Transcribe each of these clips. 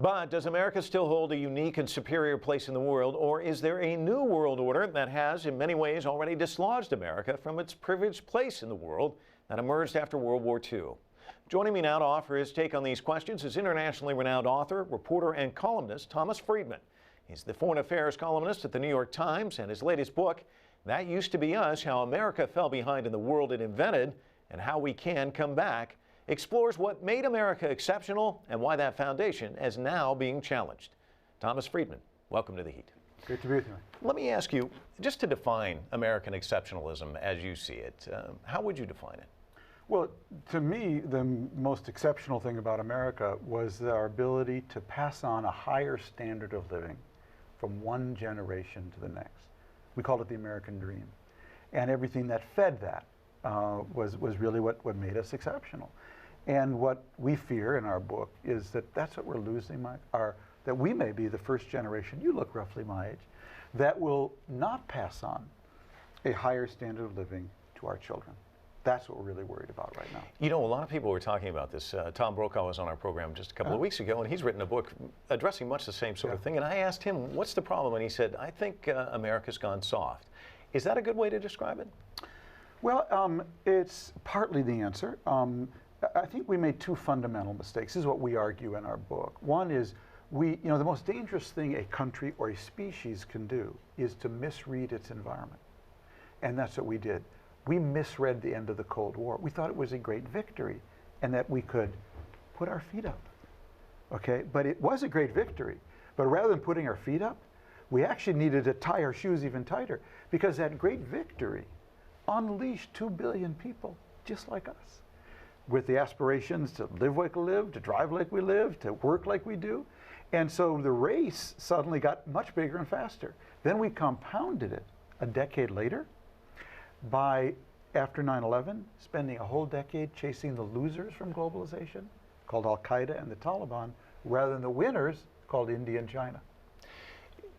But does America still hold a unique and superior place in the world, or is there a new world order that has, in many ways, already dislodged America from its privileged place in the world that emerged after World War II? Joining me now to offer his take on these questions is internationally renowned author, reporter, and columnist Thomas Friedman. He's the foreign affairs columnist at the New York Times, and his latest book, That Used to Be Us, How America Fell Behind in the World It Invented and How We Can Come Back, explores what made America exceptional and why that foundation is now being challenged. Thomas Friedman, welcome to The Heat. Great to be with you. Let me ask you, just to define American exceptionalism as you see it, how would you define it? Well, to me, the most exceptional thing about America was our ability to pass on a higher standard of living from one generation to the next. We called it the American dream. And everything that fed that was really what made us exceptional. And what we fear in our book is that that's what we're losing, that we may be the first generation, you look roughly my age, that will not pass on a higher standard of living to our children. That's what we're really worried about right now. You know, a lot of people were talking about this. Tom Brokaw was on our program just a couple of weeks ago, and he's written a book addressing much the same sort of thing. And I asked him, what's the problem? And he said, I think America's gone soft. Is that a good way to describe it? Well, it's partly the answer. I think we made two fundamental mistakes. This is what we argue in our book. One is the most dangerous thing a country or a species can do is to misread its environment. And that's what we did. We misread the end of the Cold War. We thought it was a great victory and that we could put our feet up, okay? But it was a great victory. But rather than putting our feet up, we actually needed to tie our shoes even tighter because that great victory unleashed 2 billion people just like us with the aspirations to live like we live, to drive like we live, to work like we do. And so the race suddenly got much bigger and faster. Then we compounded it a decade later by, after 9/11, spending a whole decade chasing the losers from globalization, called Al-Qaeda and the Taliban, rather than the winners, called India and China.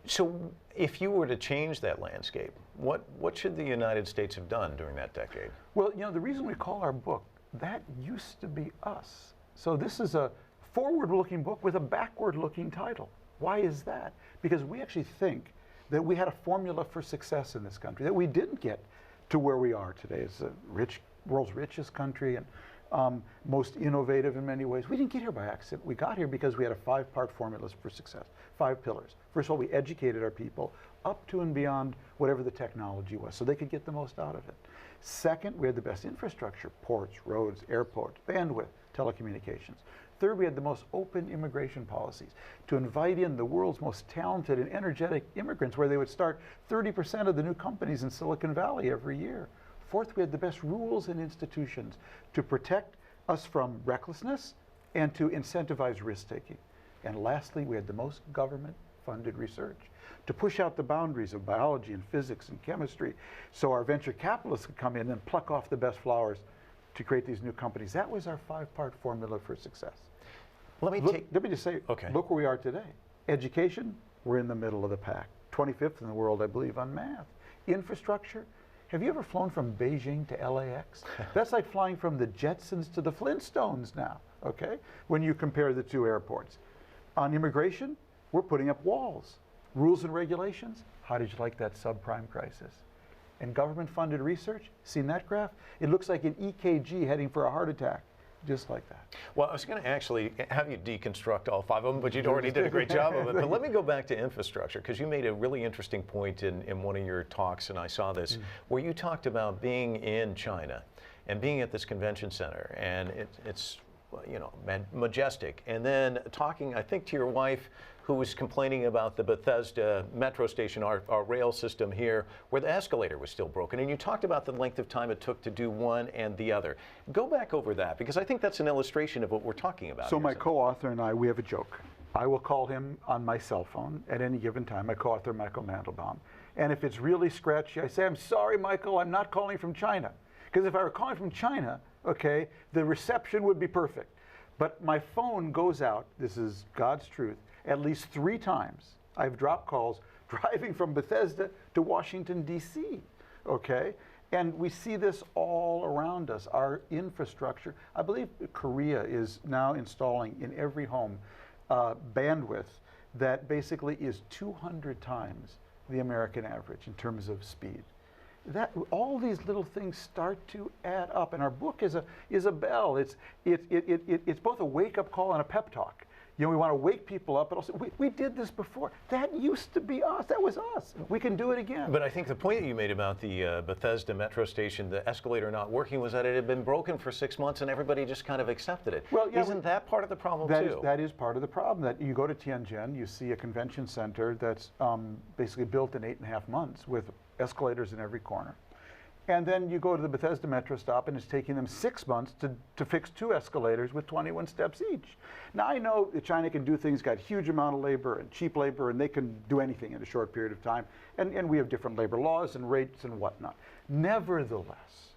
So if you were to change that landscape, what should the United States have done during that decade? Well, the reason we call our book, That Used to Be Us. So this is a forward-looking book with a backward-looking title. Why is that? Because we actually think that we had a formula for success in this country, that we didn't get to where we are today. It's the world's richest country and most innovative in many ways. We didn't get here by accident. We got here because we had a 5-part formula for success, 5 pillars. First of all, we educated our people up to and beyond whatever the technology was so they could get the most out of it. Second, we had the best infrastructure, ports, roads, airports, bandwidth, telecommunications. Third, we had the most open immigration policies to invite in the world's most talented and energetic immigrants, where they would start 30% of the new companies in Silicon Valley every year. Fourth, we had the best rules and institutions to protect us from recklessness and to incentivize risk-taking. And lastly, we had the most government-funded research to push out the boundaries of biology and physics and chemistry so our venture capitalists could come in and pluck off the best flowers to create these new companies. That was our 5-part formula for success. Let me just say, look where we are today. Education, we're in the middle of the pack. 25th in the world, I believe, on math. Infrastructure, have you ever flown from Beijing to LAX? That's like flying from the Jetsons to the Flintstones now, okay? When you compare the two airports. On immigration, we're putting up walls. Rules and regulations, how did you like that subprime crisis? And government-funded research, seen that graph? It looks like an EKG heading for a heart attack, just like that. Well, I was going to actually have you deconstruct all 5 of them, but you'd already did a great job of it. But let me go back to infrastructure, because you made a really interesting point in one of your talks, and I saw this, where you talked about being in China and being at this convention center, and it's majestic. And then talking, I think, to your wife, who was complaining about the Bethesda metro station, our rail system here, where the escalator was still broken. And you talked about the length of time it took to do one and the other. Go back over that, because I think that's an illustration of what we're talking about. So my co-author and I, we have a joke. I will call him on my cell phone at any given time, my co-author Michael Mandelbaum. And if it's really scratchy, I say, I'm sorry, Michael, I'm not calling from China. Because if I were calling from China, okay, the reception would be perfect. But my phone goes out, this is God's truth, at least 3 times. I've dropped calls driving from Bethesda to Washington, D.C., okay? And we see this all around us, our infrastructure. I believe Korea is now installing in every home bandwidth that basically is 200 times the American average in terms of speed. That all these little things start to add up, and our book is a bell. It's both a wake-up call and a pep talk. You know, we want to wake people up, but also we did this before. That used to be us. That was us. We can do it again. But I think the point that you made about the Bethesda metro station, the escalator not working, was that it had been broken for 6 months and everybody just kind of accepted it. Well, yeah, isn't that part of the problem too? That is part of the problem. That you go to Tianjin, you see a convention center that's basically built in 8.5 months with escalators in every corner. And then you go to the Bethesda metro stop and it's taking them 6 months to fix 2 escalators with 21 steps each. Now I know that China can do things, got a huge amount of labor and cheap labor, and they can do anything in a short period of time. And we have different labor laws and rates and whatnot. Nevertheless,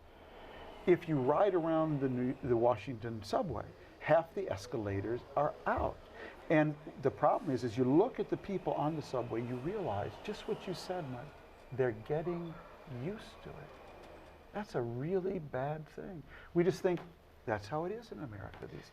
if you ride around the Washington subway, half the escalators are out. And the problem is, as you look at the people on the subway, you realize just what you said, Mike, they're getting used to it. That's a really bad thing. We just think that's how it is in America these days.